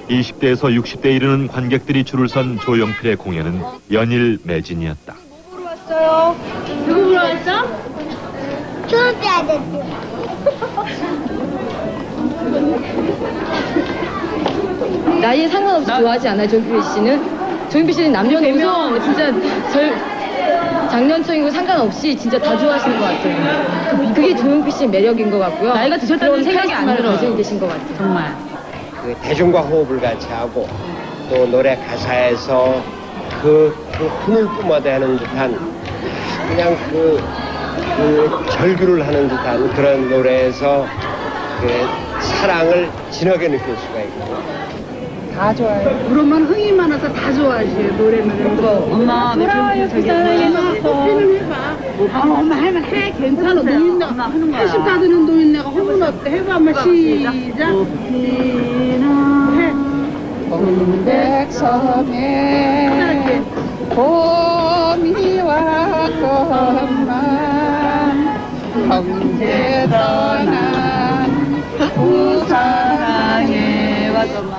20대에서 60대에 이르는 관객들이 줄을 선 조용필의 공연은 연일 매진이었다. 뭐 보러 왔어요? 누구 보러 왔어? 초록빛 아저씨. 나이에 상관없이 좋아하지 않아요, 조용필 씨는? 조용필 씨는 남녀노소 진짜 장년층이고 상관없이 진짜 다 좋아하시는 것 같아요. 그게 조용필 씨의 매력인 것 같고요. 나이가 드셨다는 생각이 안 들어요. 가지고 계신 것 같아요. 정말. 그 대중과 호흡을 같이 하고 또 노래 가사에서 그 흥을 뿜어대는 듯한 그냥 그 절규를 하는 듯한 그런 노래에서 그 사랑을 진하게 느낄 수가 있고 다 좋아요. 우리만 흥이 많아서 다 좋아하시요 노래는. 엄마, 돌아와요, 그 사랑이 커피는 해봐. 엄마 해봐. 해, 괜찮아. 노인네가 80다 되는 노인네가 허물 어때? 해봐, 엄마 시작. 해. 동백섬에 봄이 왔건만 형제 떠난 우사랑에 왔건만.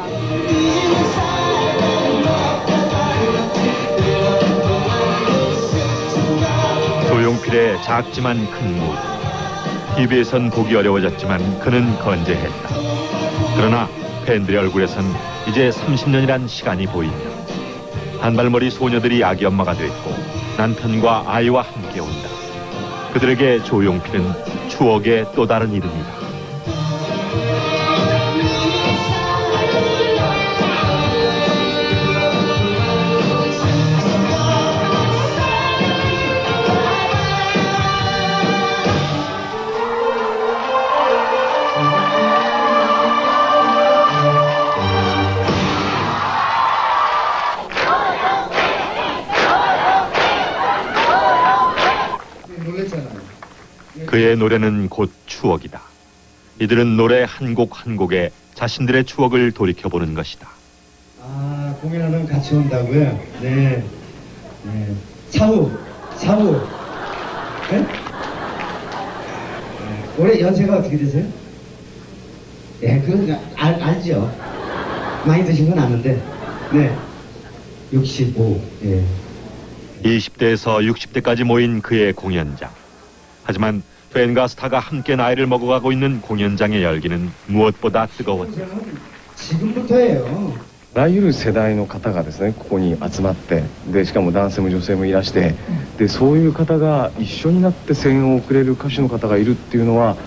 조용필의 작지만 큰 무대. TV에선 보기 어려워졌지만 그는 건재했다. 그러나 팬들의 얼굴에선 이제 30년이란 시간이 보인다. 단발머리 소녀들이 아기 엄마가 됐고 남편과 아이와 함께 온다. 그들에게 조용필은 추억의 또 다른 이름이다. 그의 노래는 곧 추억이다. 이들은 노래 한 곡 한 곡에 자신들의 추억을 돌이켜보는 것이다. 아, 공연하면 같이 온다고요? 네. 네. 사후. 네? 올해 연세가 어떻게 되세요? 예, 그건 알죠. 많이 드신 건 아는데. 네. 65. 예. 20대에서 60대까지 모인 그의 공연장. 하지만 팬과 스타가 함께 나이를 먹어가고 있는 공연장의 열기는 무엇보다 뜨거웠다. 지금부터예요. あらゆる世代の方がですねここに集まってでしかも男性も女性もいらしてでそういう方が一緒になって声援を送れる歌手の方がいるっていうのは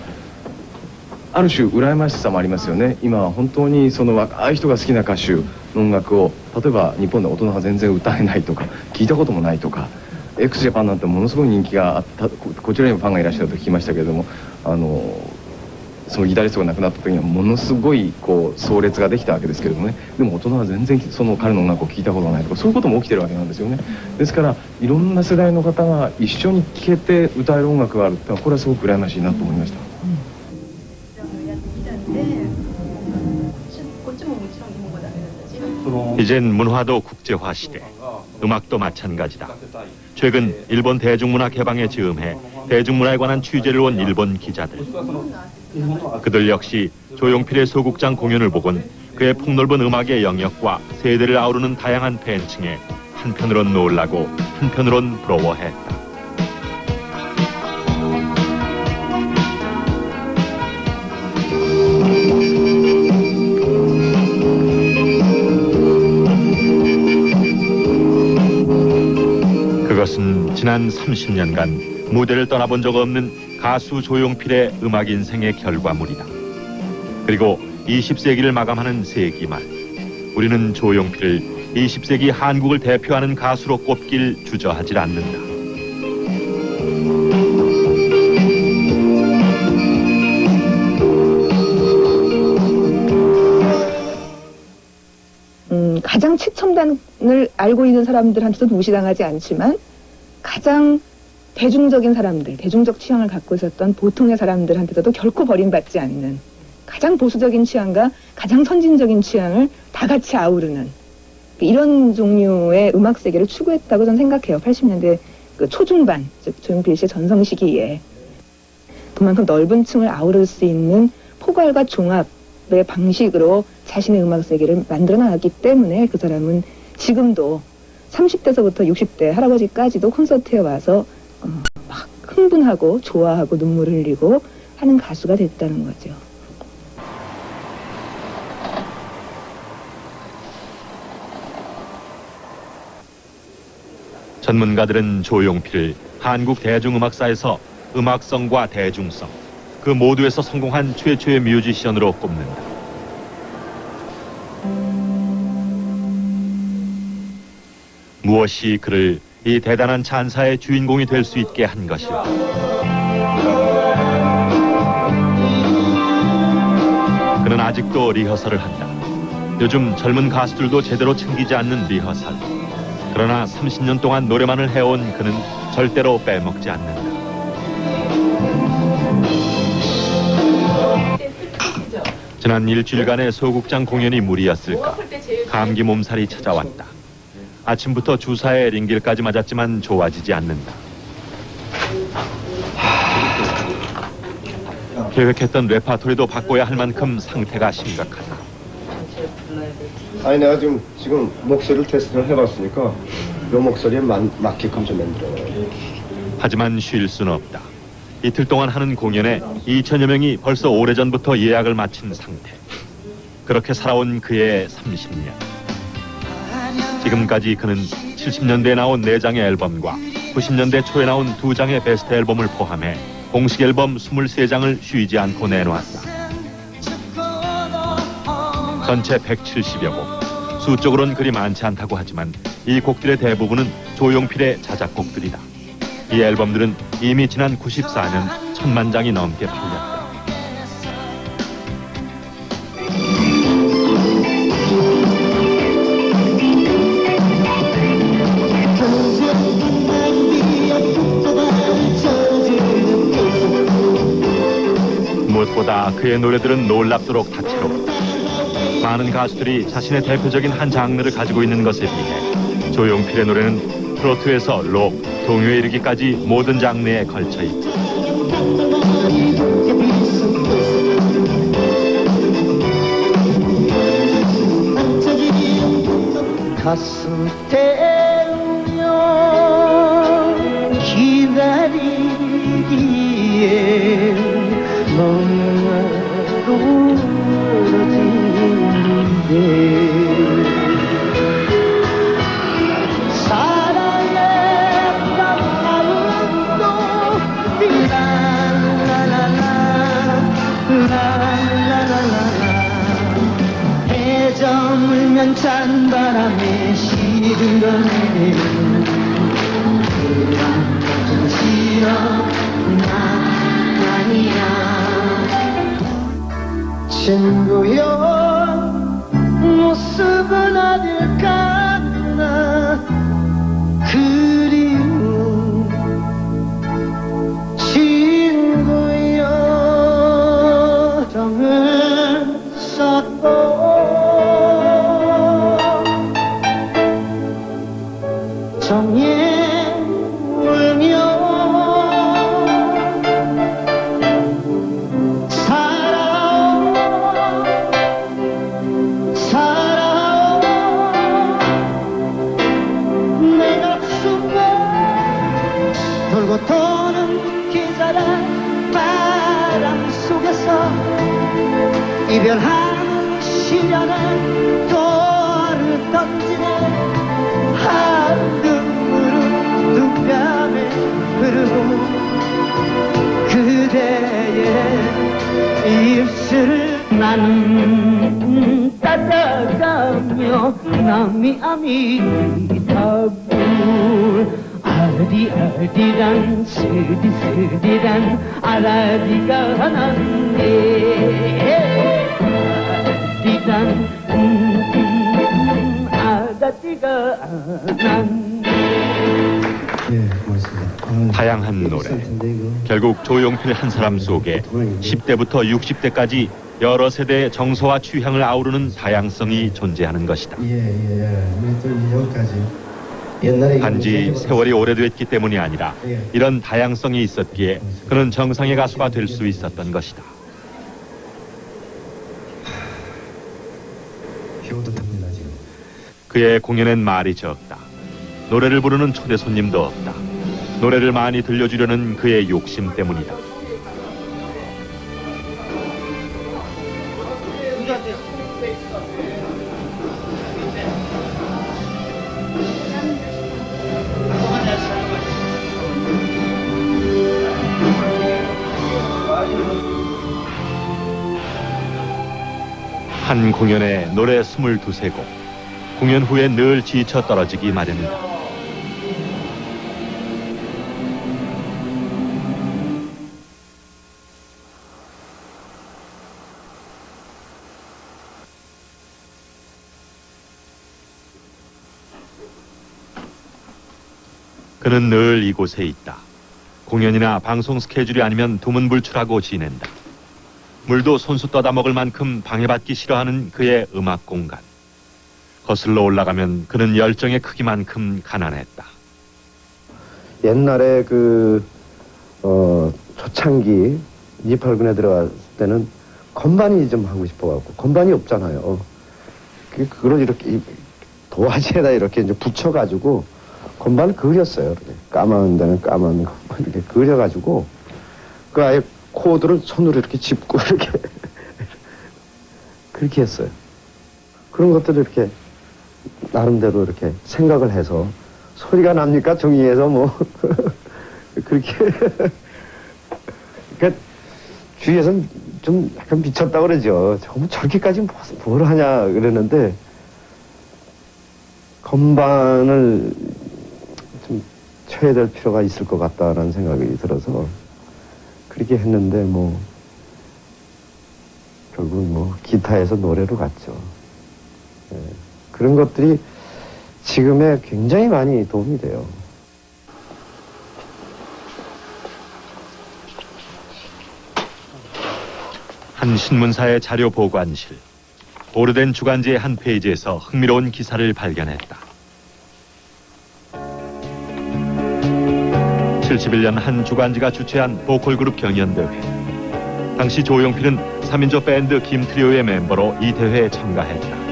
ある種羨ましさもありますよね。今は本当にその若い人が好きな歌手の音楽を例えば日本で大人が全然歌えないとか聞いたこともないとか x ジャパンなんてものすごい人気があったこちらにもファンがいらっしゃると聞きましたけれどもそのギタリストが亡くなった時にはものすごいこう壮烈ができたわけですけれどもねでも大人は全然その彼の音楽を聴いたことがないとかそういうことも起きてるわけなんですよね。ですからいろんな世代の方が一緒に聴けて歌える音楽があるってのはこれはすごく羨ましいなと思いました。 이젠 문화도 국제화 시대, 음악도 마찬가지다. 최근 일본 대중문화 개방에 즈음해 대중문화에 관한 취재를 온 일본 기자들. 그들 역시 조용필의 소극장 공연을 보곤 그의 폭넓은 음악의 영역과 세대를 아우르는 다양한 팬층에 한편으론 놀라고 한편으론 부러워했다. 그것은 지난 30년간 무대를 떠나본 적 없는 가수 조용필의 음악 인생의 결과물이다. 그리고 20세기를 마감하는 세기 말, 우리는 조용필을 20세기 한국을 대표하는 가수로 꼽길 주저하질 않는다. 가장 최첨단을 알고 있는 사람들한테도 무시당하지 않지만 가장 대중적인 사람들, 대중적 취향을 갖고 있었던 보통의 사람들한테도 결코 버림받지 않는 가장 보수적인 취향과 가장 선진적인 취향을 다 같이 아우르는 이런 종류의 음악 세계를 추구했다고 저는 생각해요. 80년대 그 초중반, 즉 조용필 씨의 전성 시기에 그만큼 넓은 층을 아우를 수 있는 포괄과 종합 방식으로 자신의 음악 세계를 만들어 나갔기 때문에 그 사람은 지금도 30대서부터 60대 할아버지까지도 콘서트에 와서 막 흥분하고 좋아하고 눈물을 흘리고 하는 가수가 됐다는 거죠. 전문가들은 조용필을 한국 대중음악사에서 음악성과 대중성, 그 모두에서 성공한 최초의 뮤지션으로 꼽는다. 무엇이 그를 이 대단한 찬사의 주인공이 될 수 있게 한 것일까? 그는 아직도 리허설을 한다. 요즘 젊은 가수들도 제대로 챙기지 않는 리허설. 그러나 30년 동안 노래만을 해온 그는 절대로 빼먹지 않는다. 지난 일주일간의 소극장 공연이 무리였을까? 감기 몸살이 찾아왔다. 아침부터 주사에 링길까지 맞았지만 좋아지지 않는다. 계획했던 레파토리도 바꿔야 할 만큼 상태가 심각하다. 아니 내가 지금 목소리를 테스트를 해봤으니까 요 목소리에 맞게끔 좀 만들어요. 하지만 쉴 수는 없다. 이틀 동안 하는 공연에 2천여 명이 벌써 오래전부터 예약을 마친 상태. 그렇게 살아온 그의 30년. 지금까지 그는 70년대에 나온 4장의 앨범과 90년대 초에 나온 2장의 베스트 앨범을 포함해 공식 앨범 23장을 쉬지 않고 내놓았다. 전체 170여 곡. 수적으로는 그리 많지 않다고 하지만 이 곡들의 대부분은 조용필의 자작곡들이다. 이 앨범들은 이미 지난 94년 1000만 장이 넘게 팔렸다. 무엇보다 그의 노래들은 놀랍도록 다채롭다. 많은 가수들이 자신의 대표적인 한 장르를 가지고 있는 것에 비해 조용필의 노래는 트로트에서 록, 동요에 이르기까지 모든 장르에 걸쳐 있다. 가슴 때우며 기다리기에 너무나도 사랑의 마음도 라라라라 해저 물면 찬바람에 시들어내는 그런 싫어 난 아니야 친구여 모습은 어딜까 나 그리운 친구여 정을 썼고 정에 울며 돌고 도는 기절한 바람 속에서 이별하는 시련에 돌을 던지네 한 눈물은 두 뺨에 흐르고 그대의 입술을 나는 따라가며 남이 아미타불 아리아리란 스리스리란 아라리가 하나인데 아리란 아라리가 하나인데. 예, 고맙습니다. 다양한 노래. 결국 조용필 한 사람 속에 10대부터 60대까지 여러 세대의 정서와 취향을 아우르는 다양성이 존재하는 것이다. 또 여기까지. 단지 세월이 오래됐기 때문이 아니라 이런 다양성이 있었기에 그는 정상의 가수가 될 수 있었던 것이다. 그의 공연엔 말이 적다. 노래를 부르는 초대 손님도 없다. 노래를 많이 들려주려는 그의 욕심 때문이다. 한 공연에 노래 22곡. 공연 후에 늘 지쳐 떨어지기 마련이다. 그는 늘 이곳에 있다. 공연이나 방송 스케줄이 아니면 두문불출하고 지낸다. 물도 손수 떠다 먹을 만큼 방해받기 싫어하는 그의 음악 공간. 거슬러 올라가면 그는 열정의 크기만큼 가난했다. 옛날에 초창기 28군에 들어갈 때는 건반이 좀 하고 싶어갖고 건반이 없잖아요. 그걸 이렇게 도화지에다 이렇게 이제 붙여가지고 건반을 그렸어요. 이렇게. 까만 데는 까만 거 이렇게 그려가지고 그 아예 코드를 손으로 이렇게 짚고 이렇게 그렇게 했어요. 그런 것들을 이렇게 나름대로 이렇게 생각을 해서 소리가 납니까? 종이에서 뭐 그렇게 그러니까 주위에서는 좀 약간 미쳤다고 그러죠. 저렇게까지 뭘 하냐 그러는데 건반을 좀 쳐야 될 필요가 있을 것 같다라는 생각이 들어서 그렇게 했는데 뭐 결국 뭐 기타에서 노래로 갔죠. 네. 그런 것들이 지금에 굉장히 많이 도움이 돼요. 한 신문사의 자료 보관실. 오래된 주간지의 한 페이지에서 흥미로운 기사를 발견했다. 71년 한 주간지가 주최한 보컬그룹 경연대회. 당시 조용필은 3인조 밴드 김트리오의 멤버로 이 대회에 참가했다.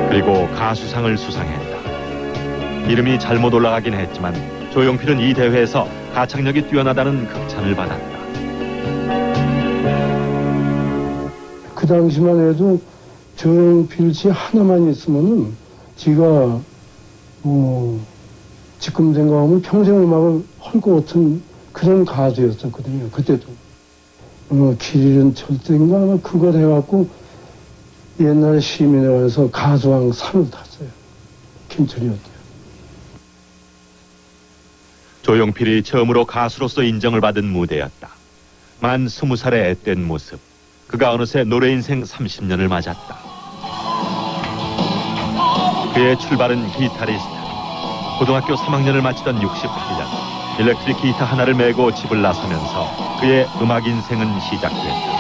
그리고 가수상을 수상했다. 이름이 잘못 올라가긴 했지만 조용필은 이 대회에서 가창력이 뛰어나다는 극찬을 받았다. 그 당시만 해도 조용필 씨 하나만 있으면은 지가 지금 생각하면 평생 음악을 할 것 같은 그런 가수였었거든요. 그때도 길 잃은 철새인가 그걸 해갖고 옛날에 시민에 와서 가수왕 상을 탔어요. 김철이었대요. 조용필이 처음으로 가수로서 인정을 받은 무대였다. 만 20살의 앳된 모습. 그가 어느새 노래 인생 30년을 맞았다. 그의 출발은 기타리스트. 고등학교 3학년을 마치던 68년 일렉트릭 기타 하나를 메고 집을 나서면서 그의 음악 인생은 시작됐다.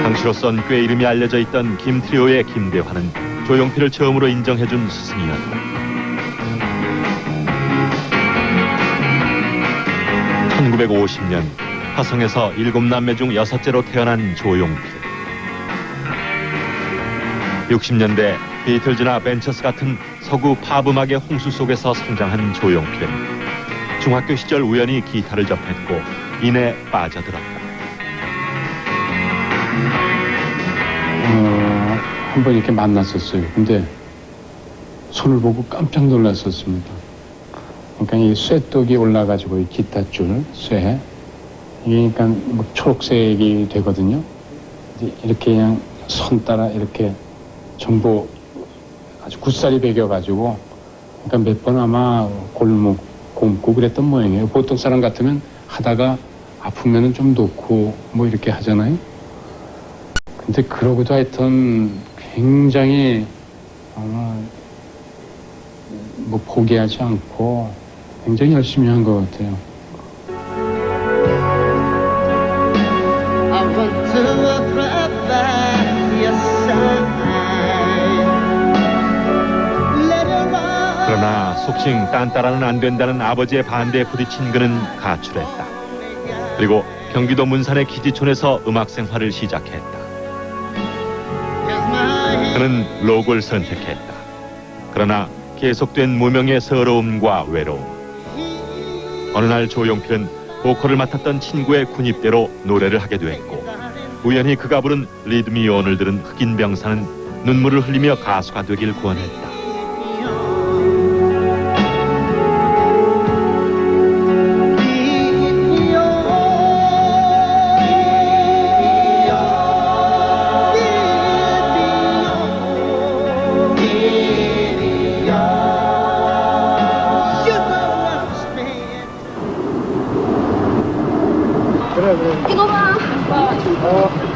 당시로선 꽤 이름이 알려져 있던 김트리오의 김대환은 조용필을 처음으로 인정해준 스승이었다. 1950년 화성에서 7남매 중 6째로 태어난 조용필. 60년대 비틀즈나 벤처스 같은 서구 팝 음악의 홍수 속에서 성장한 조용필은 중학교 시절 우연히 기타를 접했고 이내 빠져들었다. 한 번 이렇게 만났었어요. 근데 손을 보고 깜짝 놀랐었습니다. 그러니까 이 쇠떡이 올라가지고 이 기타 줄 쇠 이게 그러니까 뭐 초록색이 되거든요. 이렇게 그냥 손 따라 이렇게 전부 아주 굳살이 배겨가지고 그러니까 몇 번 아마 골목 곰고 그랬던 모양이에요. 보통 사람 같으면 하다가 아프면은 좀 놓고 뭐 이렇게 하잖아요. 근데 그러고도 하여튼 굉장히 아마 뭐 포기하지 않고 굉장히 열심히 한 것 같아요. 그러나 속칭 딴따라는 안 된다는 아버지의 반대에 부딪힌 그는 가출했다. 그리고 경기도 문산의 기지촌에서 음악 생활을 시작했다. 그는 록을 선택했다. 그러나 계속된 무명의 서러움과 외로움. 어느 날 조용필은 보컬을 맡았던 친구의 군입대로 노래를 하게 됐고, 우연히 그가 부른 리드미온을 들은 흑인 병사는 눈물을 흘리며 가수가 되길 권했다.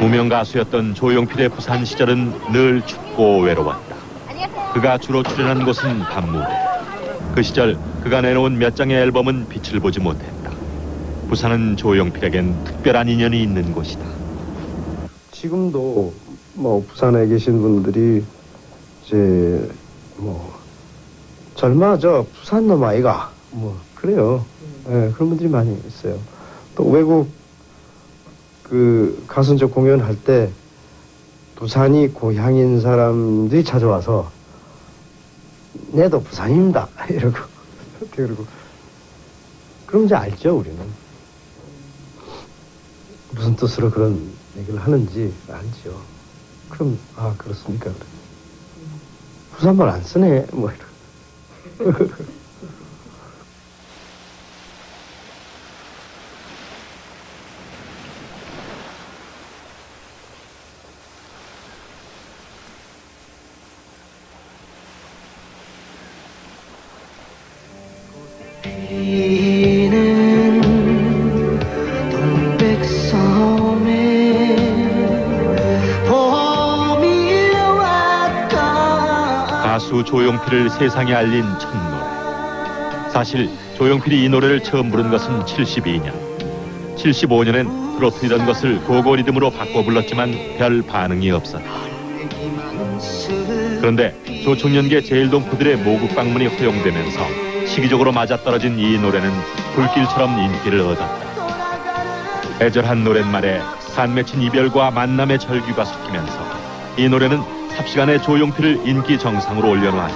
무명 가수였던 조용필의 부산 시절은 늘 춥고 외로웠다. 그가 주로 출연한 곳은 밤무대. 그 시절 그가 내놓은 몇 장의 앨범은 빛을 보지 못했다. 부산은 조용필에겐 특별한 인연이 있는 곳이다. 지금도 뭐 부산에 계신 분들이 이제 뭐 젊어 저 부산 놈 아이가 뭐 그래요. 네, 그런 분들이 많이 있어요. 또 외국 그 가수적 공연할 때 부산이 고향인 사람들이 찾아와서 내도 부산입니다 이러고 그러고 그럼 이제 알죠. 우리는 무슨 뜻으로 그런 얘기를 하는지 알죠. 그럼 아 그렇습니까? 그래. 부산말 안 쓰네 뭐 이러. 가수 조용필을 세상에 알린 첫 노래. 사실 조용필이 이 노래를 처음 부른 것은 72년. 75년엔 트로트이던 것을 고고 리듬으로 바꿔 불렀지만 별 반응이 없었다. 그런데 조총련계 제일동포들의 모국 방문이 허용되면서 시기적으로 맞아떨어진 이 노래는 불길처럼 인기를 얻었다. 애절한 노랫말에 산맺힌 이별과 만남의 절규가 섞이면서 이 노래는 삽시간에 조용필을 인기 정상으로 올려놓았다.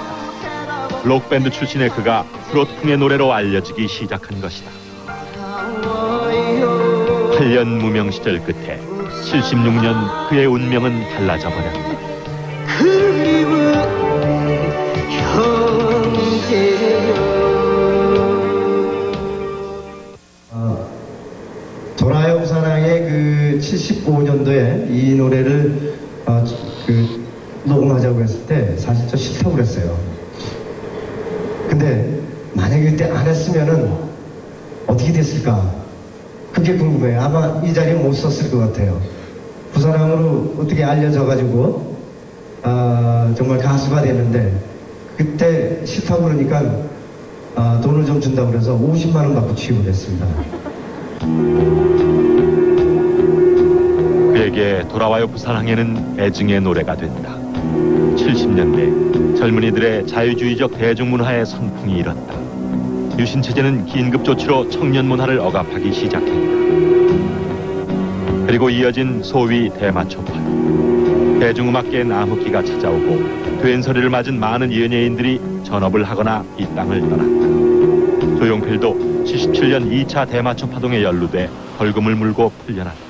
록밴드 출신의 그가 트로트풍의 노래로 알려지기 시작한 것이다. 8년 무명 시절 끝에 76년 그의 운명은 달라져 버렸다. 도라요 부산항의 그 75년도에 이 노래를 녹음하자고 했을 때 사실 좀 싫다고 그랬어요. 근데 만약에 그때 안 했으면은 어떻게 됐을까? 그게 궁금해요. 아마 이 자리에 못 썼을 것 같아요. 부산항으로 어떻게 알려져가지고 정말 가수가 됐는데 그때 싫다고 그러니까 돈을 좀 준다고 그래서 50만 원 받고 취입을 했습니다. 그에게 돌아와요 부산항에는 애증의 노래가 된다. 70년대 젊은이들의 자유주의적 대중문화의 선풍이 일었다. 유신체제는 긴급 조치로 청년 문화를 억압하기 시작했다. 그리고 이어진 소위 대마초판. 대중음악계의 나무기가 찾아오고 된소리를 맞은 많은 연예인들이 전업을 하거나 이 땅을 떠났다. 조용필도 77년 2차 대마초 파동에 연루돼 벌금을 물고 풀려났다.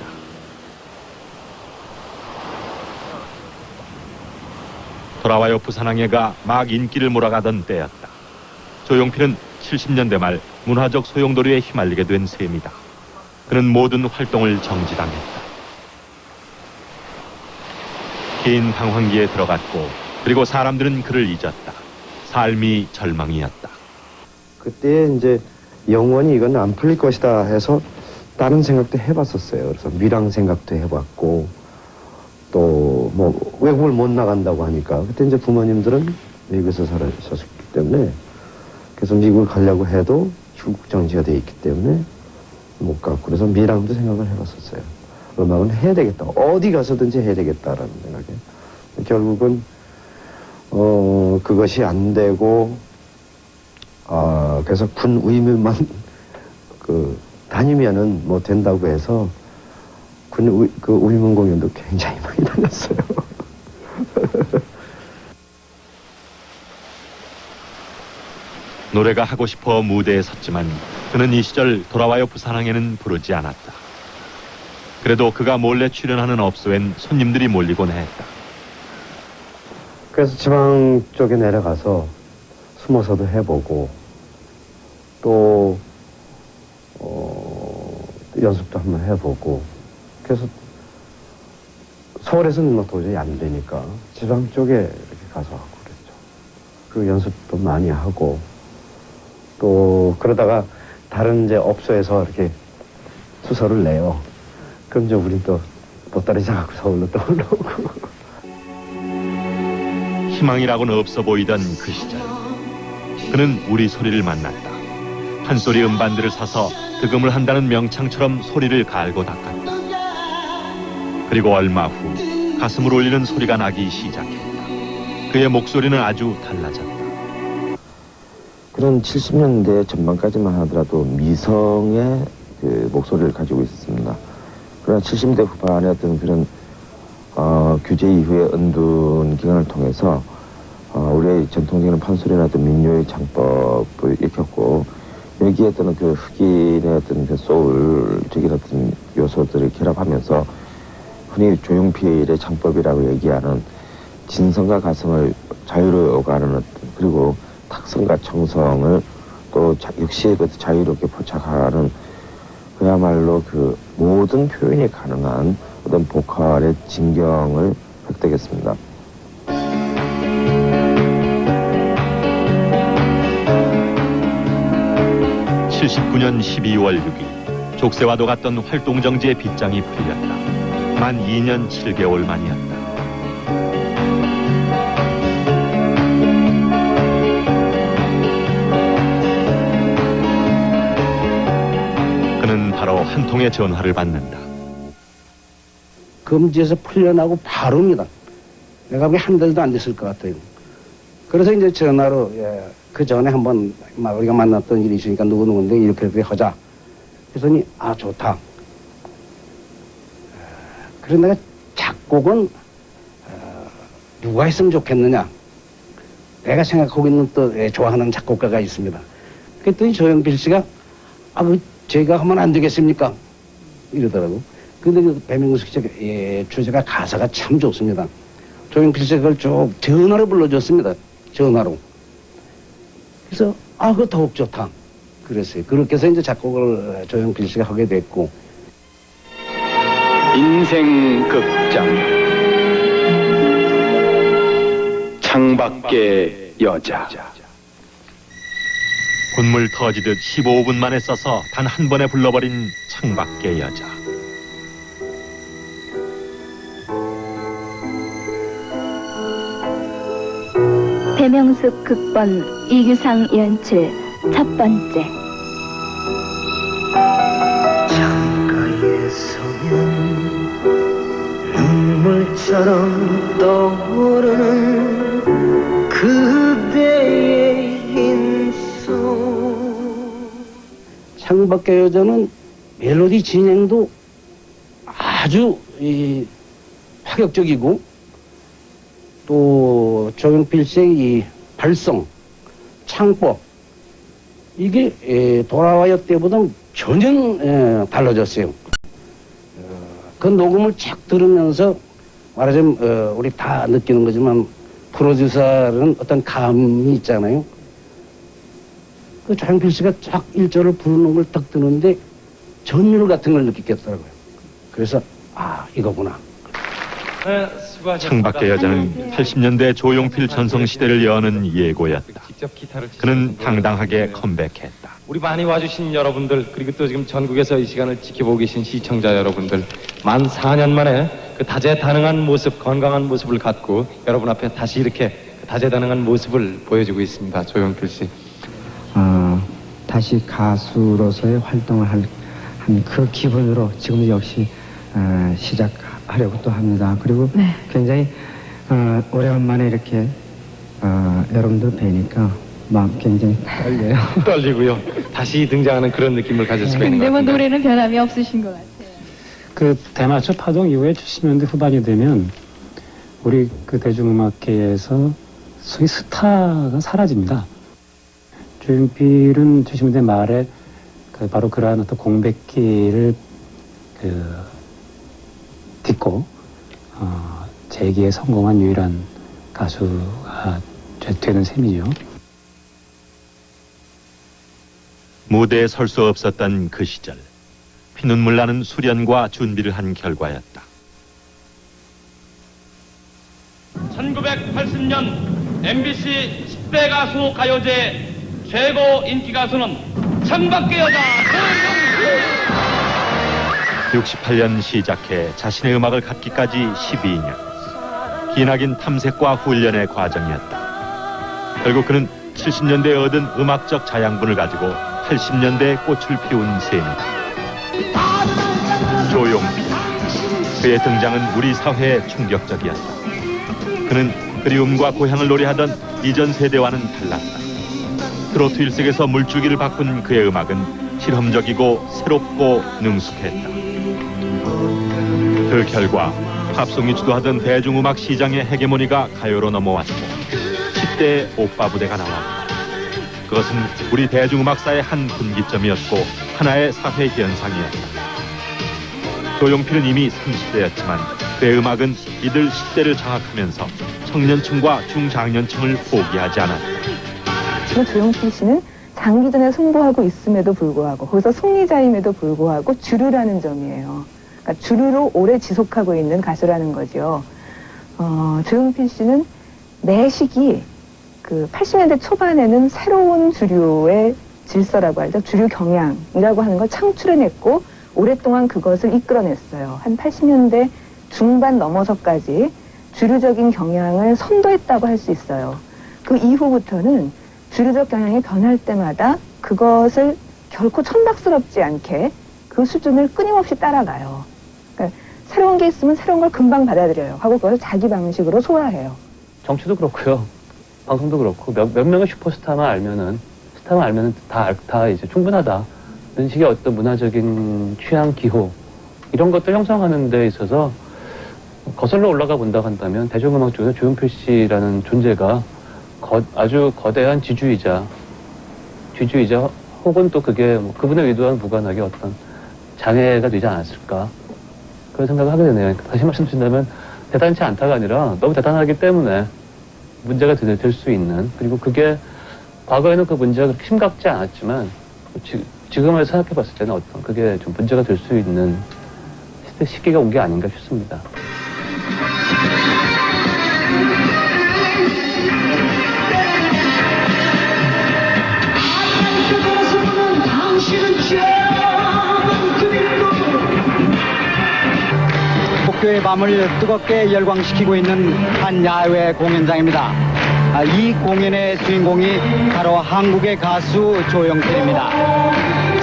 돌아와요 부산항해가 막 인기를 몰아가던 때였다. 조용필은 70년대 말 문화적 소용돌이에 휘말리게 된 셈이다. 그는 모든 활동을 정지당했다. 긴 방황기에 들어갔고 그리고 사람들은 그를 잊었다. 삶이 절망이었다. 그때 이제 영원히 이건 안 풀릴 것이다 해서 다른 생각도 해봤었어요. 그래서 미랑 생각도 해봤고 또 뭐 외국을 못 나간다고 하니까 그때 이제 부모님들은 미국에서 살았었기 때문에 그래서 미국을 가려고 해도 출국 정지가 돼 있기 때문에 못 가고 그래서 미랑도 생각을 해봤었어요. 음악은 해야 되겠다. 어디 가서든지 해야 되겠다라는 생각에 결국은 그것이 안 되고 그래서 군 의무만 다니면은 뭐 된다고 해서 그 울문 공연도 굉장히 많이 다녔어요. 노래가 하고 싶어 무대에 섰지만 그는 이 시절 돌아와요 부산항에는 부르지 않았다. 그래도 그가 몰래 출연하는 업소엔 손님들이 몰리곤 했다. 그래서 지방 쪽에 내려가서 숨어서도 해보고 또 연습도 한번 해보고 그래서 서울에서는 뭐 도저히 안 되니까 지방 쪽에 이렇게 가서 하고 그랬죠. 그 연습도 많이 하고 또 그러다가 다른 이제 업소에서 이렇게 수서를 내요. 그럼 이제 우리 또 보따리 장하고 서울로 또 올라오고. 희망이라고는 없어 보이던 그 시절 그는 우리 소리를 만났다. 한 소리 음반들을 사서 득음을 한다는 명창처럼 소리를 갈고 닦았다. 그리고 얼마 후 가슴을 울리는 소리가 나기 시작했다. 그의 목소리는 아주 달라졌다. 그런 70년대 전반까지만 하더라도 미성의 그 목소리를 가지고 있었습니다. 그러나 70대 후반에 어떤 그런 규제 이후의 은둔 기간을 통해서 우리의 전통적인 판소리나 어떤 민요의 창법을 익혔고 여기에 어떤 그 흑인의 어떤 그 소울적인 어떤 요소들을 결합하면서 흔히 조용필의 창법이라고 얘기하는 진성과 가성을 자유로 오가는 어떤 그리고 탁성과 청성을 또 역시 그 자유롭게 포착하는 그야말로 그 모든 표현이 가능한 어떤 보컬의 진경을 획득했습니다. 79년 12월 6일 족쇄와도 같던 활동정지의 빗장이 풀렸다. 만 2년 7개월 만이었다. 그는 바로 한 통의 전화를 받는다. 금지에서 풀려나고 바로입니다. 내가 보기에 한 달도 안 됐을 것 같아요. 그래서 이제 전화로 그 전에 한번 우리가 만났던 일이 있으니까 누구누구인데 이렇게 하자. 그랬더니 아 좋다. 그래서 내가 작곡은 누가 했으면 좋겠느냐. 내가 생각하고 있는 또 좋아하는 작곡가가 있습니다. 그랬더니 조용필 씨가 제가 하면 안 되겠습니까? 이러더라고. 근데 그 배명수 기자가 주제가 가사가 참 좋습니다. 조용필 씨가 그걸 쭉 전화로 불러줬습니다. 전화로. 그래서 그거 더욱 좋다. 그랬어요. 그렇게 해서 이제 작곡을 조용필 씨가 하게 됐고. 인생 극장 창밖의 여자. 곤물 터지듯 15분 만에 써서 단 한 번에 불러버린 창밖의 여자. 배명숙 극본, 이규상 연출, 첫 번째. 창가에 서면 눈물처럼 떠오르는 그대의 인수. 창밖의 여자는 멜로디 진행도 아주 파격적이고 또 조용필 씨의 이 발성, 창법 이게 돌아와요 때보다 전혀 달라졌어요. 그 녹음을 쫙 들으면서 말하자면 우리 다 느끼는 거지만 프로듀서는 어떤 감이 있잖아요. 그 조용필 씨가 쫙 1절을 부르는 걸 딱 듣는데 전율 같은 걸 느끼겠더라고요. 그래서 이거구나. 창밖의 여자는 80년대 조용필 전성시대를 여는 예고였다. 그는 당당하게 컴백했다. 우리 많이 와주신 여러분들 그리고 또 지금 전국에서 이 시간을 지켜보고 계신 시청자 여러분들 만 4년 만에 그 다재다능한 모습, 건강한 모습을 갖고 여러분 앞에 다시 이렇게 다재다능한 모습을 보여주고 있습니다. 조용필 씨. 다시 가수로서의 활동을 한 그 기분으로 지금 역시 시작하려고 또 합니다. 그리고 굉장히 오래간만에 이렇게 여러분들 뵈니까 마음 굉장히 떨려요. 떨리고요. 다시 등장하는 그런 느낌을 가질 수가 있는 것 근데 뭐 같은데. 노래는 변함이 없으신 것 같아요. 그 대마초 파동 이후에 70년대 후반이 되면 우리 그 대중음악계에서 소위 스타가 사라집니다. 조용필은 70년대 말에 바로 그러한 어떤 공백기를 딛고 재기에 성공한 유일한 가수가 되는 셈이죠. 무대에 설 수 없었던 그 시절, 피눈물 나는 수련과 준비를 한 결과였다. 1980년 MBC 10대 가수 가요제 최고 인기 가수는 창밖의 여자 68년 시작해 자신의 음악을 갖기까지 12년. 기나긴 탐색과 훈련의 과정이었다. 결국 그는 70년대에 얻은 음악적 자양분을 가지고 80년대에 꽃을 피운 셈이다. 조용필. 그의 등장은 우리 사회에 충격적이었다. 그는 그리움과 고향을 노래하던 이전 세대와는 달랐다. 트로트 일색에서 물줄기를 바꾼 그의 음악은 실험적이고 새롭고 능숙했다. 그 결과 팝송이 주도하던 대중음악 시장의 헤게모니가 가요로 넘어왔고 10대의 오빠 부대가 나왔다. 그것은 우리 대중음악사의 한 분기점이었고 하나의 사회 현상이었다. 조용필은 이미 30대였지만 그의 음악은 이들 10대를 장악하면서 청년층과 중장년층을 포기하지 않았다. 조용필 씨는 장기전에 승부하고 있음에도 불구하고 거기서 승리자임에도 불구하고 주류라는 점이에요. 그러니까 주류로 오래 지속하고 있는 가수라는 거죠. 조용필 씨는 매 시기 그 80년대 초반에는 새로운 주류의 질서라고 하죠. 주류 경향이라고 하는 걸 창출해냈고 오랫동안 그것을 이끌어냈어요. 한 80년대 중반 넘어서까지 주류적인 경향을 선도했다고 할 수 있어요. 그 이후부터는 주류적 경향이 변할 때마다 그것을 결코 천박스럽지 않게 그 수준을 끊임없이 따라가요. 그러니까 새로운 게 있으면 새로운 걸 금방 받아들여요. 하고 그걸 자기 방식으로 소화해요. 정치도 그렇고요. 방송도 그렇고 몇 명의 스타만 알면은 다 이제 충분하다. 이런 식의 어떤 문화적인 취향, 기호 이런 것들 형성하는 데 있어서 거슬러 올라가 본다고 한다면 대중음악 쪽에서 조용필 씨라는 존재가 아주 거대한 지주이자 혹은 또 그게 뭐 그분의 의도와는 무관하게 어떤 장애가 되지 않았을까 그런 생각을 하게 되네요. 다시 말씀드린다면 대단치 않다가 아니라 너무 대단하기 때문에 문제가 될 수 있는, 그리고 그게 과거에는 그 문제가 그렇게 심각지 않았지만 지금을 생각해 봤을 때는 어떤 그게 좀 문제가 될 수 있는 시기가 온 게 아닌가 싶습니다. 도쿄의 밤을 뜨겁게 열광시키고 있는 한 야외 공연장입니다. 이 공연의 주인공이 바로 한국의 가수 조용필입니다.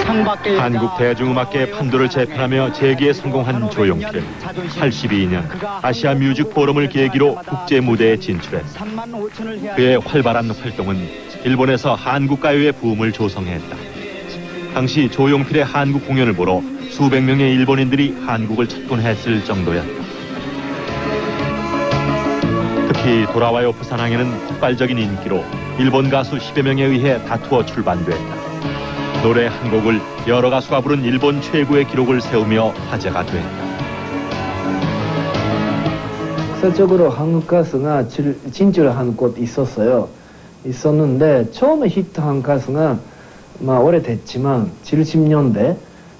창밖의 한국 대중음악계의 판도를 재편하며 재기에 성공한 조용필. 82년 아시아 뮤직 포럼을 계기로 국제 무대에 진출했다. 그의 활발한 활동은 일본에서 한국 가요의 붐을 조성했다. 당시 조용필의 한국 공연을 보러 수백 명의 일본인들이 한국을 찾곤했을 정도였다. 특히 돌아와요 부산항에는 폭발적인 인기로 일본 가수 10여 명에 의해 다투어 출반됐다. 노래 한 곡을 여러 가수가 부른 일본 최고의 기록을 세우며 화제가 됐다. 역사적으로 한국 가수가 진출한 곳 있었는데 처음에 히트한 가수가 오래됐지만 70년대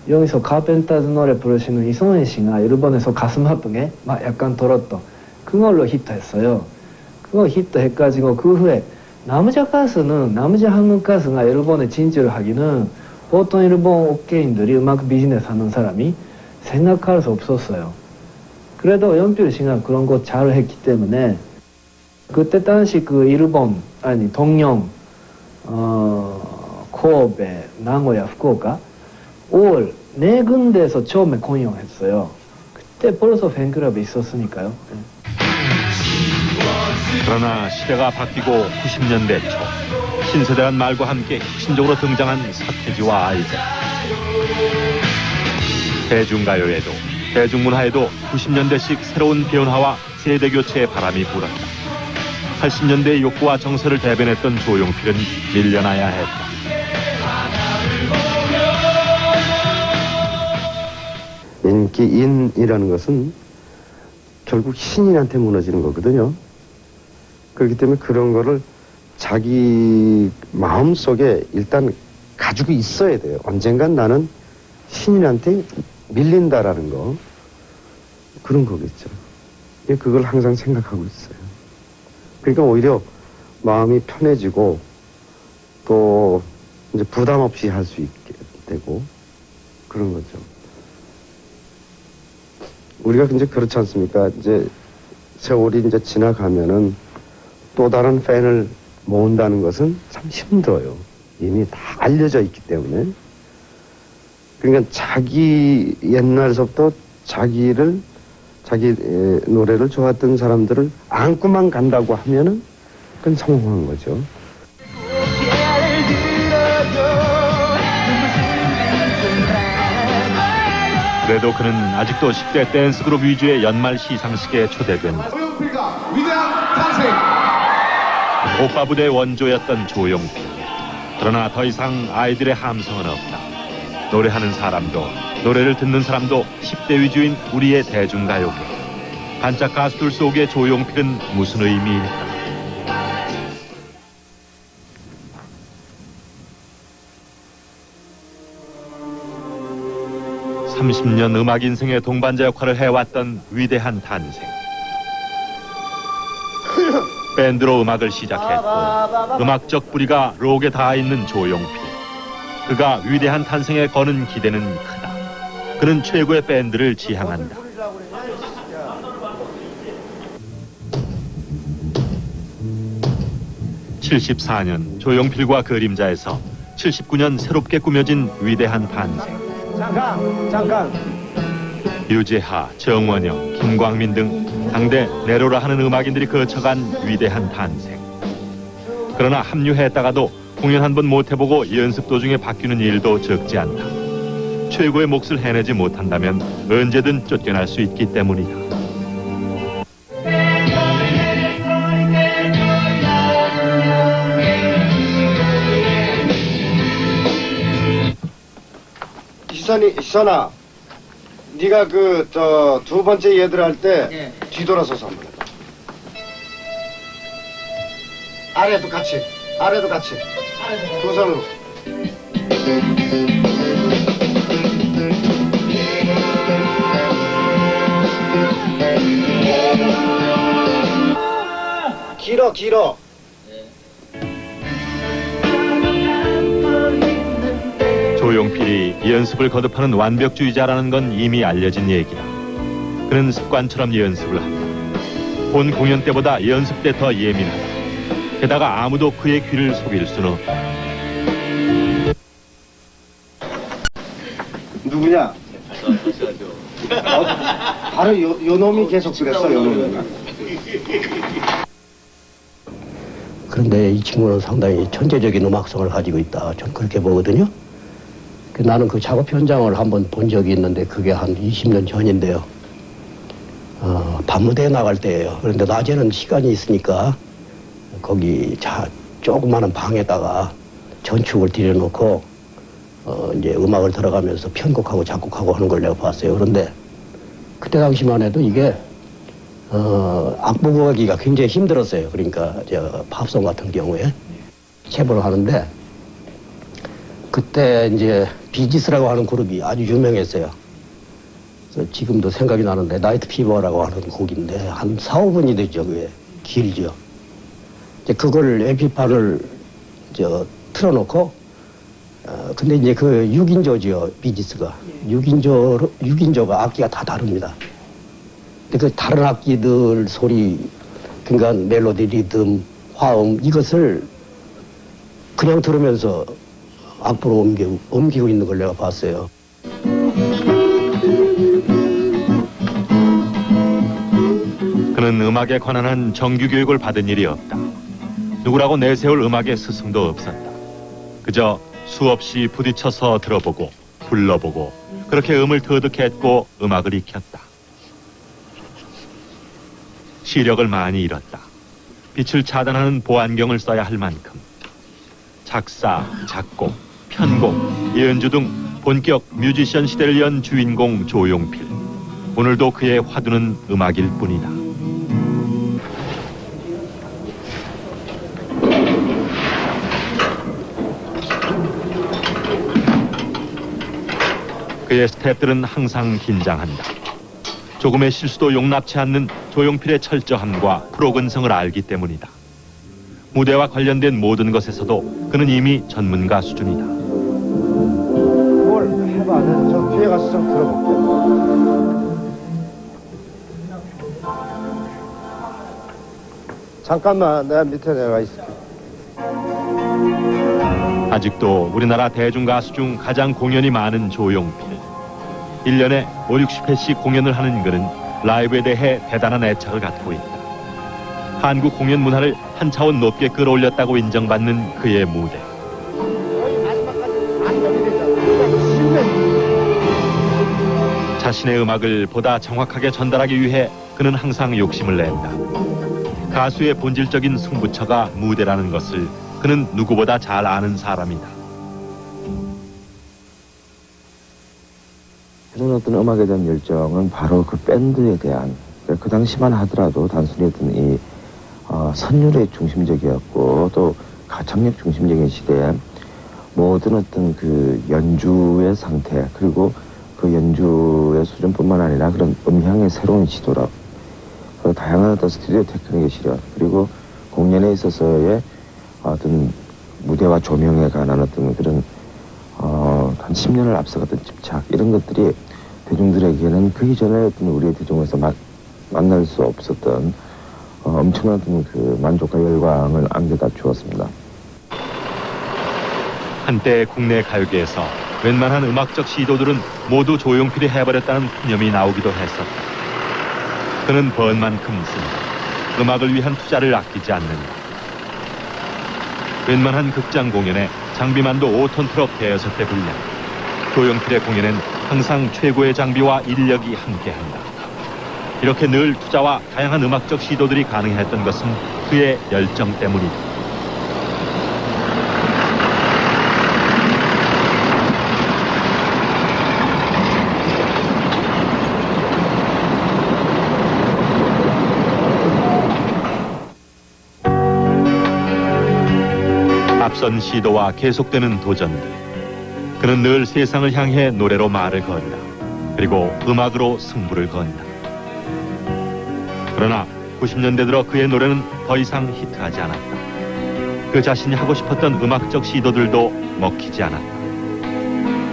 여기서 카펜터즈 노래 부르시는 이성애 씨가 일본에서 가슴 아프게 약간 들었던 그걸로 히트했어요. 그거 히트해가지고 그 후에 남자 한국 가수가 일본에 진출을 하기는 보통 일본 업계인들이 음악 비즈니스 하는 사람이 생각할 수 없었어요. 그래도 연필 씨가 그런 거 잘 했기 때문에 그때 당시 그 일본 동영 코베, 나고야, 후쿠오카 5월 4군데에서 처음에 공연했어요. 그때 벌써 팬클럽이 있었으니까요. 그러나 시대가 바뀌고 90년대 초 신세대란 말과 함께 혁신적으로 등장한 서태지와 아이들. 대중가요에도 대중문화에도 90년대식 새로운 변화와 세대교체의 바람이 불었다. 80년대의 욕구와 정서를 대변했던 조용필은 밀려나야 했다. 인기인이라는 것은 결국 신인한테 무너지는 거거든요. 그렇기 때문에 그런 거를 자기 마음속에 일단 가지고 있어야 돼요. 언젠간 나는 신인한테 밀린다라는 거, 그런 거겠죠. 그걸 항상 생각하고 있어요. 그러니까 오히려 마음이 편해지고 또 이제 부담 없이 할 수 있게 되고 그런 거죠. 우리가 이제 그렇지 않습니까? 이제 세월이 이제 지나가면은 또 다른 팬을 모은다는 것은 참 힘들어요. 이미 다 알려져 있기 때문에. 그러니까 자기 옛날서부터 자기 노래를 좋아했던 사람들을 안고만 간다고 하면은 그건 성공한 거죠. 그래도 그는 아직도 10대 댄스그룹 위주의 연말 시상식에 초대된다. 오빠 부대의 원조였던 조용필. 그러나 더 이상 아이들의 함성은 없다. 노래하는 사람도 노래를 듣는 사람도 10대 위주인 우리의 대중가요계. 반짝 가수들 속의 조용필은 무슨 의미일까? (30년) 음악 인생의 동반자 역할을 해왔던 위대한 탄생. 밴드로 음악을 시작했고 음악적 뿌리가 록에 닿아있는 조용필. 그가 위대한 탄생에 거는 기대는 크다. 그는 최고의 밴드를 지향한다. (74년) 조용필과 그림자에서 79년 새롭게 꾸며진 위대한 탄생. 잠깐. 유재하, 정원영, 김광민 등 당대 내로라 하는 음악인들이 거쳐간 위대한 탄생. 그러나 합류했다가도 공연 한 번 못 해보고 연습 도중에 바뀌는 일도 적지 않다. 최고의 몫을 해내지 못한다면 언제든 쫓겨날 수 있기 때문이다. 희선아, 네가 두 번째 예들 할 때 뒤돌아서서 한번 해봐. 아래도 같이. 두 손으로. 길어. 조용필이 연습을 거듭하는 완벽주의자라는 건 이미 알려진 얘기다. 그는 습관처럼 연습을 한다. 본 공연 때보다 연습 때 더 예민하다. 게다가 아무도 그의 귀를 속일 수는 없다. 누구냐? 바로 요 놈이 계속 그랬어, 요 놈이. 그런데 이 친구는 상당히 천재적인 음악성을 가지고 있다. 전 그렇게 보거든요. 나는 그 작업 현장을 한번 본 적이 있는데 그게 한 20년 전인데요. 밤무대에 나갈 때예요. 그런데 낮에는 시간이 있으니까 거기 조그마한 방에다가 전축을 들여놓고 이제 음악을 들어가면서 편곡하고 작곡하고 하는 걸 내가 봤어요. 그런데 그때 당시만 해도 이게 악보 구하기가 굉장히 힘들었어요. 그러니까 팝송 같은 경우에 체벌을 하는데 그때 이제 비지스라고 하는 그룹이 아주 유명했어요. 그래서 지금도 생각이 나는데 나이트 피버라고 하는 곡인데 한 4, 5분이 되죠. 그게 길죠. 이제 그걸 LP판을 틀어놓고 근데 이제 그 6인조죠. 비지스가 6인조가 악기가 다 다릅니다. 근데 그 다른 악기들 소리, 그러니까 멜로디, 리듬, 화음 이것을 그냥 들으면서 악보로 옮기고 있는 걸 내가 봤어요. 그는 음악에 관한 정규 교육을 받은 일이 없다. 누구라고 내세울 음악의 스승도 없었다. 그저 수없이 부딪혀서 들어보고 불러보고 그렇게 음을 터득했고 음악을 익혔다. 시력을 많이 잃었다. 빛을 차단하는 보안경을 써야 할 만큼 작사, 작곡, 편곡, 예언주 등 본격 뮤지션 시대를 연 주인공 조용필. 오늘도 그의 화두는 음악일 뿐이다. 그의 스태프들은 항상 긴장한다. 조금의 실수도 용납치 않는 조용필의 철저함과 프로근성을 알기 때문이다. 무대와 관련된 모든 것에서도 그는 이미 전문가 수준이다. 뭘 해봐. 저 뒤에 가서 좀 들어볼게. 잠깐만, 내가 밑에 내가 있을게. 아직도 우리나라 대중가수 중 가장 공연이 많은 조용필. 1년에 5, 60회씩 공연을 하는 그는 라이브에 대해 대단한 애착을 갖고 있다. 한국 공연 문화를 한 차원 높게 끌어올렸다고 인정받는 그의 무대. 자신의 음악을 보다 정확하게 전달하기 위해 그는 항상 욕심을 낸다. 가수의 본질적인 승부처가 무대라는 것을 그는 누구보다 잘 아는 사람이다. 그런 어떤 음악에 대한 열정은 바로 그 밴드에 대한, 그 당시만 하더라도 단순히 어떤 이 선율의 중심적이었고 또 가창력 중심적인 시대에 모든 어떤 그 연주의 상태, 그리고 그 연주의 수준뿐만 아니라 그런 음향의 새로운 시도라, 다양한 어떤 스튜디오 테크닉의 실현, 그리고 공연에 있어서의 어떤 무대와 조명에 관한 어떤 그런 한 10년을 앞서갔던 집착, 이런 것들이 대중들에게는 그 이전에 어떤 우리의 대중에서 만날 수 없었던 엄청난 어떤 그 만족과 열광을 안겨다 주었습니다. 한때 국내 가요계에서 웬만한 음악적 시도들은 모두 조용필이 해버렸다는 푸념이 나오기도 했었다. 그는 번 만큼 쓴다. 음악을 위한 투자를 아끼지 않는다. 웬만한 극장 공연에 장비만도 5톤 트럭 대여섯 대 분량. 조용필의 공연엔 항상 최고의 장비와 인력이 함께한다. 이렇게 늘 투자와 다양한 음악적 시도들이 가능했던 것은 그의 열정 때문이다. 앞선 시도와 계속되는 도전들. 그는 늘 세상을 향해 노래로 말을 건다. 그리고 음악으로 승부를 건다. 그러나 90년대 들어 그의 노래는 더 이상 히트하지 않았다. 그 자신이 하고 싶었던 음악적 시도들도 먹히지 않았다.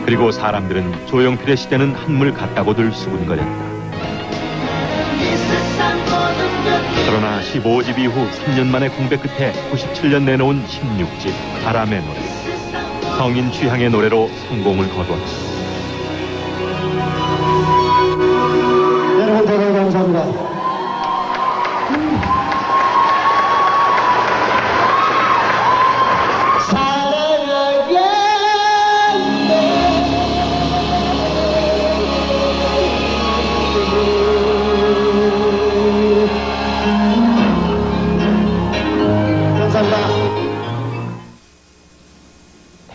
그리고 사람들은 조용필의 시대는 한물 같다고들 수군거렸다. 그러나 15집 이후 3년 만의 공백 끝에 97년 내놓은 16집 바람의 노래. 성인 취향의 노래로 성공을 거두었다. 여러분 대단히 감사합니다.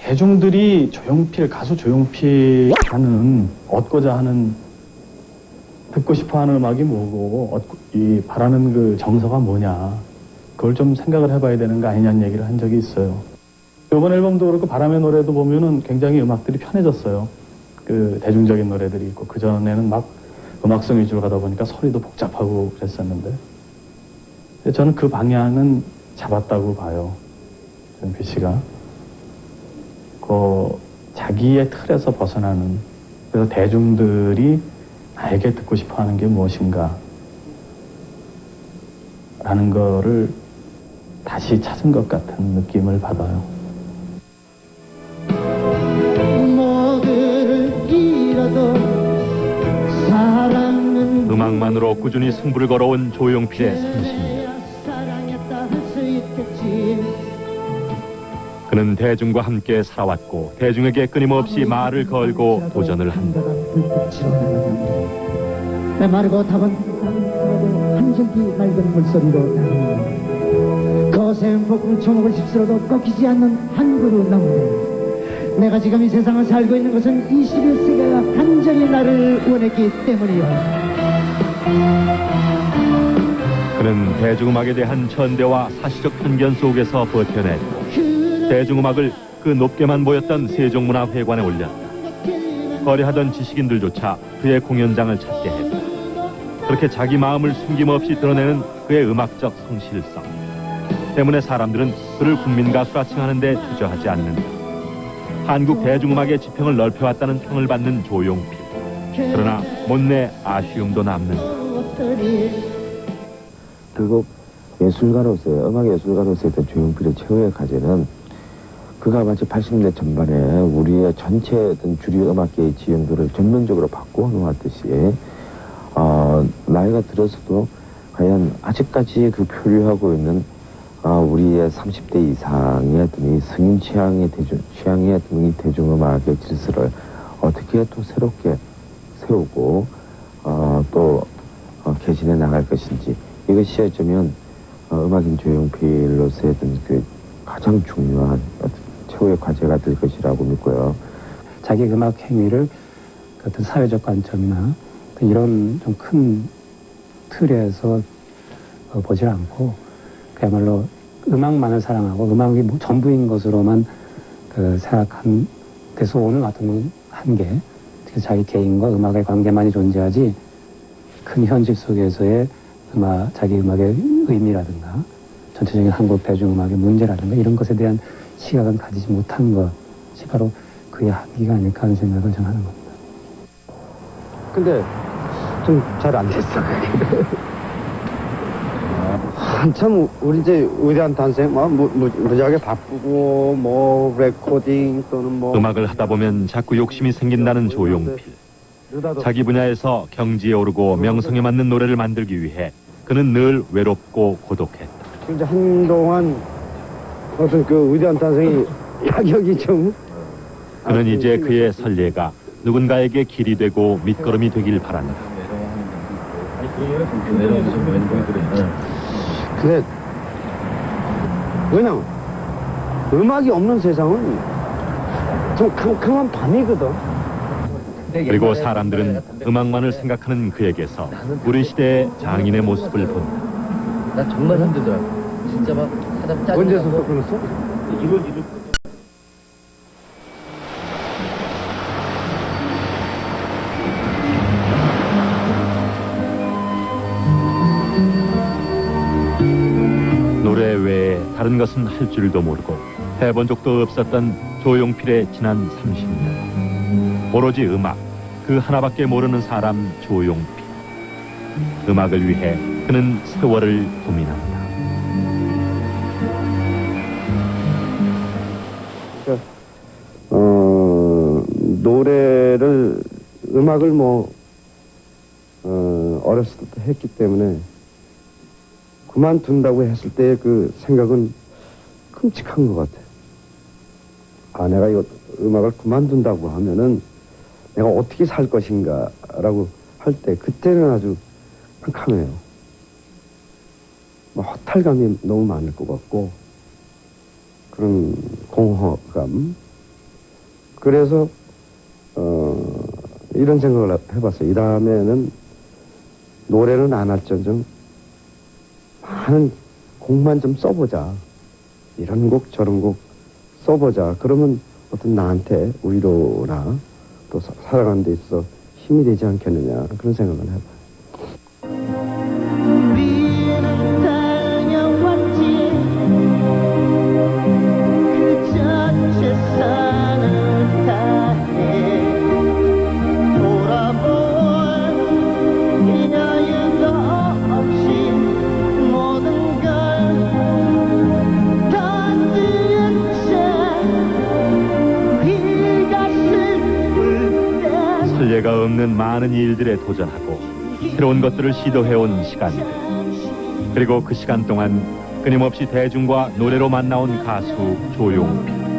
대중들이 가수 조용필 하는, 얻고자 하는, 듣고 싶어 하는 음악이 뭐고, 이 바라는 그 정서가 뭐냐, 그걸 좀 생각을 해봐야 되는 거 아니냐는 얘기를 한 적이 있어요. 이번 앨범도 그렇고 바람의 노래도 보면은 굉장히 음악들이 편해졌어요. 그 대중적인 노래들이 있고, 그전에는 막 음악성 위주로 가다 보니까 소리도 복잡하고 그랬었는데, 저는 그 방향은 잡았다고 봐요. 조용필 씨가. 자기의 틀에서 벗어나는, 그래서 대중들이 나에게 듣고 싶어 하는 게 무엇인가 라는 거를 다시 찾은 것 같은 느낌을 받아요. 음악만으로 꾸준히 승부를 걸어온 조용필의 30년. 그는 대중과 함께 살아왔고 대중에게 끊임없이 말을 걸고 도전을 한다. 메마르고 다분한 한절기 맑은 물소리로 나누는 거센 폭풍 초목을 휩쓸어도 꺾이지 않는 한 그루 나무들. 내가 지금 이 세상을 살고 있는 것은 21세기가 간절히 나를 원했기 때문이요. 그는 대중음악에 대한 천대와 사시적 편견 속에서 버텨냈고 대중음악을 그 높게만 보였던 세종문화회관에 올렸다. 거래하던 지식인들조차 그의 공연장을 찾게 했다. 그렇게 자기 마음을 숨김없이 드러내는 그의 음악적 성실성 때문에 사람들은 그를 국민가수라 칭하는데 주저하지 않는다. 한국 대중음악의 지평을 넓혀왔다는 평을 받는 조용필. 그러나 못내 아쉬움도 남는다. 결국 예술가로서의 음악 예술가로서의 조용필의 최후의 과제는 그가 마치 80년대 전반에 우리의 전체 어떤 주류 음악계의 지형들을 전면적으로 바꾸어 놓았듯이 나이가 들어서도 과연 아직까지 그 표류하고 있는 우리의 30대 이상의 어떤 이 승인 취향의 어떤 이 대중음악의 질서를 어떻게 또 새롭게 세우고 또 개진해 나갈 것인지, 이것이 어쩌면 음악인 조용필로서의 어떤 그 가장 중요한 최후의 과제가 될 것이라고 믿고요. 자기 음악 행위를 어떤 사회적 관점이나 이런 좀 큰 틀에서 보지 않고 그야말로 음악만을 사랑하고 음악이 전부인 것으로만 생각한 데서 오는 어떤 한계, 특히 자기 개인과 음악의 관계만이 존재하지 큰 현실 속에서의 자기 음악의 의미라든가 전체적인 한국 대중음악의 문제라든가 이런 것에 대한 시각은 가지지 못한 것이 바로 그의 한계가 아닐까 하는 생각을 저는 하는 겁니다. 근데 좀 잘 안 됐어, 그게. 한참 우리 이제 위대한 탄생 무지하게 바쁘고 레코딩 또는 음악을 하다 보면 자꾸 욕심이 생긴다는 조용필. 자기 분야에서 경지에 오르고 명성에 맞는 노래를 만들기 위해 그는 늘 외롭고 고독했다. 이제 한동안 어떤 그 위대한 탄생이 야격이 좀. 그는 이제 그의 설례가 누군가에게 길이 되고 밑거름이 되길 바란다. 근데 왜냐면 음악이 없는 세상은 좀 캄캄한 밤이거든. 그리고 사람들은 음악만을 생각하는 그에게서 우리 시대의 장인의 모습을 본다. 나 정말 힘들더라. 진짜 막 하다 짜증나. 언제서부터 그랬어? 이걸 노래 외에 다른 것은 할 줄도 모르고 해본 적도 없었던 조용필의 지난 30년. 오로지 음악, 그 하나밖에 모르는 사람 조용필. 음악을 위해 그는 세월을 고민한다. 노래를 음악을 어렸을 때 했기 때문에 그만둔다고 했을 때의 그 생각은 끔찍한 것 같아. 내가 이거 음악을 그만둔다고 하면은 내가 어떻게 살 것인가라고 할 때 그때는 아주 캄캄해요. 허탈감이 너무 많을 것 같고 그런 공허감. 그래서 이런 생각을 해봤어요. 이 다음에는 노래는 안 할지언정 많은 곡만 좀 써보자. 이런 곡 저런 곡 써보자. 그러면 어떤 나한테 위로나 또 살아가는 데 있어서 힘이 되지 않겠느냐, 그런 생각을 해봐요. 설례가 없는 많은 일들에 도전하고 새로운 것들을 시도해온 시간들. 그리고 그 시간 동안 끊임없이 대중과 노래로 만나온 가수 조용필.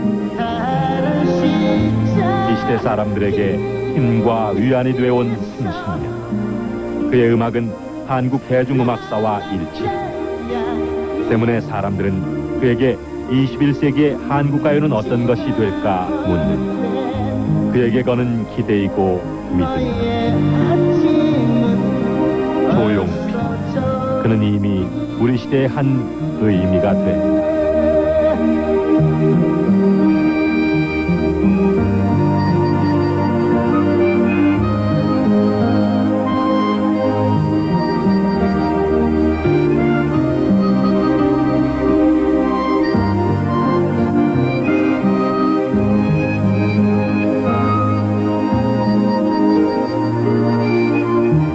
20대 사람들에게 힘과 위안이 되어온 30년. 그의 음악은 한국 대중음악사와 일치합니다. 때문에 사람들은 그에게 21세기의 한국 가요는 어떤 것이 될까 묻는 그에게 거는 기대이고 믿음입니다. 조용필, 그는 이미 우리 시대의 한 의미가 됩니다.